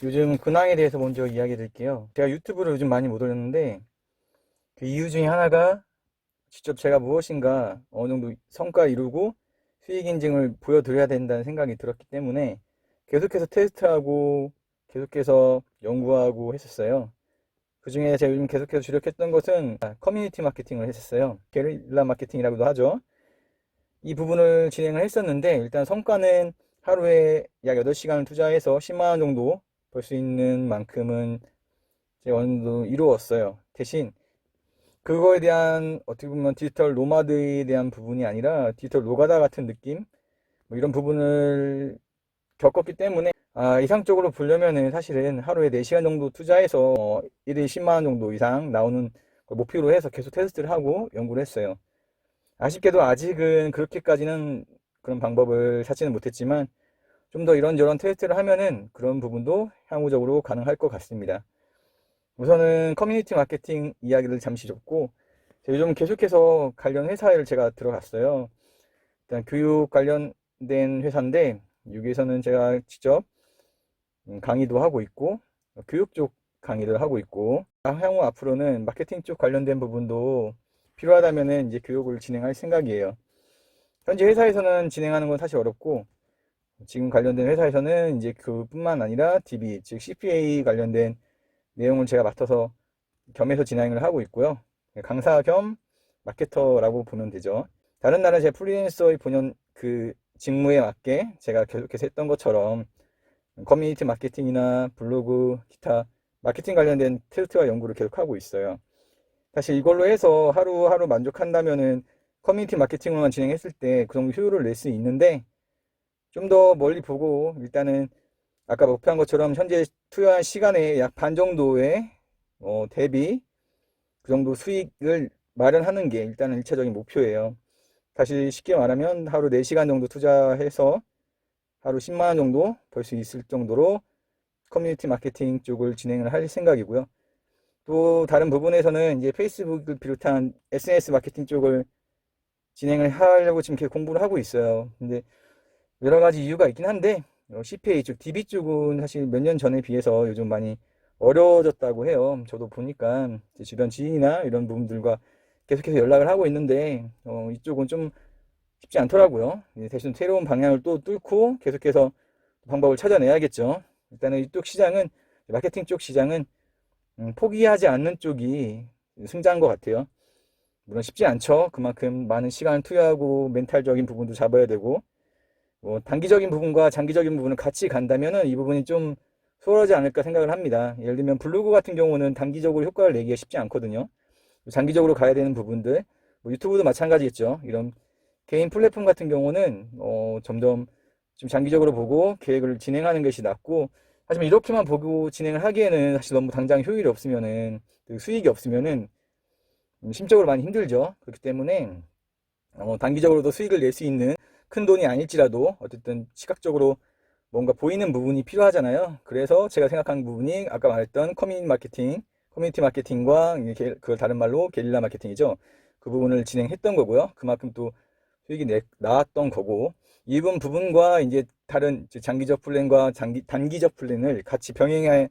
요즘 근황에 대해서 먼저 이야기 드릴게요. 제가 유튜브를 요즘 많이 못 올렸는데 그 이유 중에 하나가 직접 제가 무엇인가 어느 정도 성과 이루고 수익 인증을 보여드려야 된다는 생각이 들었기 때문에 계속해서 테스트하고 계속해서 연구하고 했었어요. 그 중에 제가 요즘 계속해서 주력했던 것은 커뮤니티 마케팅을 했었어요. 게릴라 마케팅이라고도 하죠. 이 부분을 진행을 했었는데 일단 성과는 하루에 약 8시간을 투자해서 10만 원 정도 벌 수 있는 만큼은 제가 어느 정도 이루었어요. 대신 그거에 대한 어떻게 보면 디지털 노마드에 대한 부분이 아니라 디지털 노가다 같은 느낌 뭐 이런 부분을 겪었기 때문에 이상적으로 보려면은 사실은 하루에 4시간 정도 투자해서 1일 10만 원 정도 이상 나오는 걸 목표로 해서 계속 테스트를 하고 연구를 했어요. 아쉽게도 아직은 그렇게까지는 그런 방법을 찾지는 못했지만 좀 더 이런저런 테스트를 하면은 그런 부분도 향후적으로 가능할 것 같습니다. 우선은 커뮤니티 마케팅 이야기를 잠시 줬고 요즘 계속해서 관련 회사를 제가 들어갔어요. 일단 교육 관련된 회사인데 여기에서는 제가 직접 강의도 하고 있고 교육 쪽 강의를 하고 있고 향후 앞으로는 마케팅 쪽 관련된 부분도 필요하다면은 이제 교육을 진행할 생각이에요. 현재 회사에서는 진행하는 건 사실 어렵고 지금 관련된 회사에서는 이제 그뿐만 아니라 DB 즉 CPA 관련된 내용을 제가 맡아서 겸해서 진행을 하고 있고요. 강사 겸 마케터라고 보면 되죠. 다른 나라 제 프리랜서의 본연 그 직무에 맞게 제가 계속해서 했던 것처럼 커뮤니티 마케팅이나 블로그, 기타 마케팅 관련된 테스트와 연구를 계속하고 있어요. 사실 이걸로 해서 하루하루 만족한다면은 커뮤니티 마케팅으로만 진행했을 때 그 정도 효율을 낼 수 있는데 좀 더 멀리 보고 일단은 아까 목표한 것처럼 현재 투여한 시간의 약 반 정도의 대비 그 정도 수익을 마련하는 게 일단은 1차적인 목표예요. 다시 쉽게 말하면 하루 4시간 정도 투자해서 하루 10만 원 정도 벌 수 있을 정도로 커뮤니티 마케팅 쪽을 진행을 할 생각이고요. 또 다른 부분에서는 이제 페이스북을 비롯한 SNS 마케팅 쪽을 진행을 하려고 지금 계속 공부를 하고 있어요. 근데 여러 가지 이유가 있긴 한데 CPA 쪽, DB 쪽은 사실 몇 년 전에 비해서 요즘 많이 어려워졌다고 해요. 저도 보니까 제 주변 지인이나 이런 부분들과 계속해서 연락을 하고 있는데 이쪽은 좀 쉽지 않더라고요. 대신 새로운 방향을 또 뚫고 계속해서 방법을 찾아내야겠죠. 일단은 이쪽 시장은 마케팅 쪽 시장은 포기하지 않는 쪽이 승자인 것 같아요. 물론 쉽지 않죠. 그만큼 많은 시간을 투여하고 멘탈적인 부분도 잡아야 되고 뭐 단기적인 부분과 장기적인 부분을 같이 간다면은 이 부분이 좀 수월하지 않을까 생각을 합니다. 예를 들면 블로그 같은 경우는 단기적으로 효과를 내기가 쉽지 않거든요. 장기적으로 가야 되는 부분들, 뭐 유튜브도 마찬가지겠죠. 이런 개인 플랫폼 같은 경우는 점점 좀 장기적으로 보고 계획을 진행하는 것이 낫고 하지만 이렇게만 보고 진행을 하기에는 사실 너무 당장 효율이 없으면은 수익이 없으면은 심적으로 많이 힘들죠. 그렇기 때문에 단기적으로도 수익을 낼 수 있는 큰 돈이 아닐지라도 어쨌든 시각적으로 뭔가 보이는 부분이 필요하잖아요. 그래서 제가 생각한 부분이 아까 말했던 커뮤니티 마케팅과 그걸 다른 말로 게릴라 마케팅이죠. 그 부분을 진행했던 거고요. 그만큼 또 수익이 나왔던 거고 이 부분과 이제 다른 장기적 플랜과 단기적 플랜을 같이 병행하는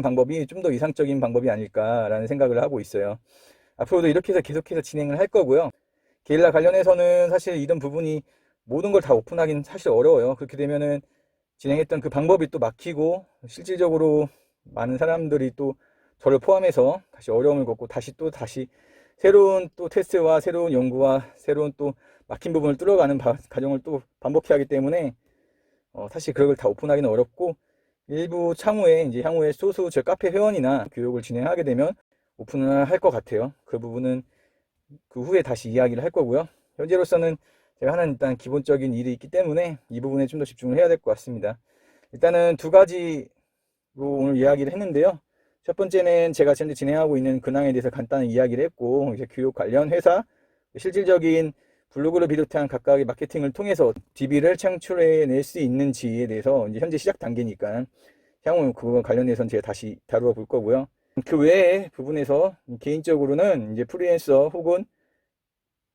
방법이 좀 더 이상적인 방법이 아닐까라는 생각을 하고 있어요. 앞으로도 이렇게 해서 계속해서 진행을 할 거고요. 게릴라 관련해서는 사실 이런 부분이 모든 걸 다 오픈하기는 사실 어려워요. 그렇게 되면은 진행했던 그 방법이 또 막히고 실질적으로 많은 사람들이 또 저를 포함해서 다시 어려움을 겪고 다시 새로운 또 테스트와 새로운 연구와 새로운 또 막힌 부분을 뚫어가는 과정을 또 반복해야 하기 때문에 사실 그걸 다 오픈하기는 어렵고 일부 향후에 소수 제 카페 회원이나 교육을 진행하게 되면 오픈을 할 것 같아요. 그 부분은 그 후에 다시 이야기를 할 거고요. 현재로서는 제가 하는 일단 기본적인 일이 있기 때문에 이 부분에 좀 더 집중을 해야 될 것 같습니다. 일단은 두 가지로 오늘 이야기를 했는데요. 첫 번째는 제가 현재 진행하고 있는 근황에 대해서 간단히 이야기를 했고 이제 교육 관련 회사 실질적인 블로그를 비롯한 각각의 마케팅을 통해서 DB를 창출해낼 수 있는지에 대해서 이제 현재 시작 단계니까 향후 그거 관련해서는 제가 다시 다루어 볼 거고요. 그 외의 부분에서 개인적으로는 이제 프리랜서 혹은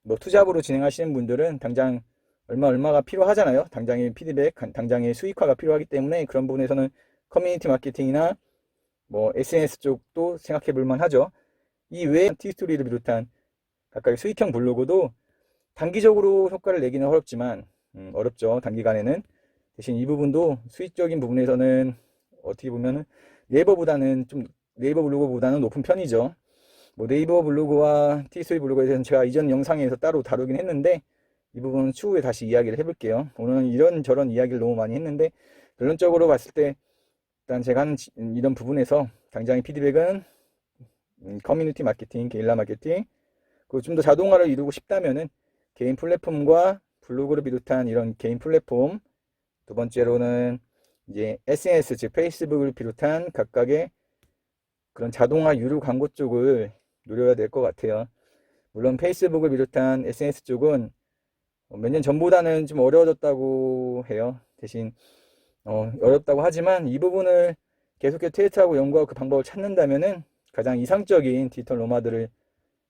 뭐 투잡으로 진행하시는 분들은 당장 얼마가 필요하잖아요. 당장의 피드백, 당장의 수익화가 필요하기 때문에 그런 부분에서는 커뮤니티 마케팅이나 뭐 SNS 쪽도 생각해 볼 만하죠. 이 외에 티스토리를 비롯한 각각의 수익형 블로그도 단기적으로 효과를 내기는 어렵지만 어렵죠. 단기간에는. 대신 이 부분도 수익적인 부분에서는 어떻게 보면 네이버 블로그보다는 높은 편이죠. 뭐 네이버 블로그와 티스토리 블로그에 대해서는 제가 이전 영상에서 따로 다루긴 했는데 이 부분은 추후에 다시 이야기를 해볼게요. 오늘은 이런저런 이야기를 너무 많이 했는데 결론적으로 봤을 때 일단 제가 하는 이런 부분에서 당장의 피드백은 커뮤니티 마케팅, 게릴라 마케팅, 그리고 좀 더 자동화를 이루고 싶다면은 개인 플랫폼과 블로그를 비롯한 이런 개인 플랫폼, 두 번째로는 이제 SNS, 즉 페이스북을 비롯한 각각의 그런 자동화 유료 광고 쪽을 노려야 될 것 같아요. 물론 페이스북을 비롯한 SNS 쪽은 몇 년 전보다는 좀 어려워졌다고 해요. 대신 어렵다고 하지만 이 부분을 계속해서 테스트하고 연구하고 그 방법을 찾는다면은 가장 이상적인 디지털 노마드를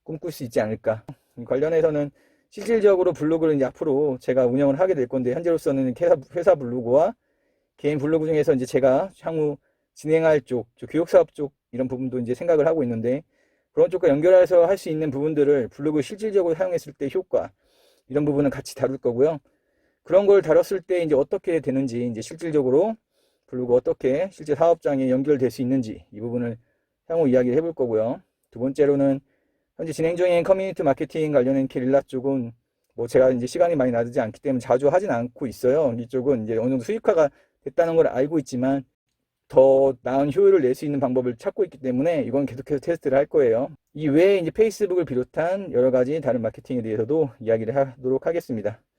꿈꿀 수 있지 않을까. 관련해서는 실질적으로 블로그를 이제 앞으로 제가 운영을 하게 될 건데 현재로서는 회사 블로그와 개인 블로그 중에서 이제 제가 향후 진행할 쪽, 교육사업 쪽 이런 부분도 이제 생각을 하고 있는데 그런 쪽과 연결해서 할 수 있는 부분들을 블로그 실질적으로 사용했을 때 효과 이런 부분은 같이 다룰 거고요. 그런 걸 다뤘을 때 이제 어떻게 되는지 이제 실질적으로 블로그 어떻게 실제 사업장에 연결될 수 있는지 이 부분을 향후 이야기를 해볼 거고요. 두 번째로는 현재 진행 중인 커뮤니티 마케팅 관련된 게릴라 쪽은 뭐 제가 이제 시간이 많이 나지 않기 때문에 자주 하진 않고 있어요. 이쪽은 이제 어느 정도 수익화가 됐다는 걸 알고 있지만 더 나은 효율을 낼 수 있는 방법을 찾고 있기 때문에 이건 계속해서 테스트를 할 거예요. 이 외에 이제 페이스북을 비롯한 여러 가지 다른 마케팅에 대해서도 이야기를 하도록 하겠습니다.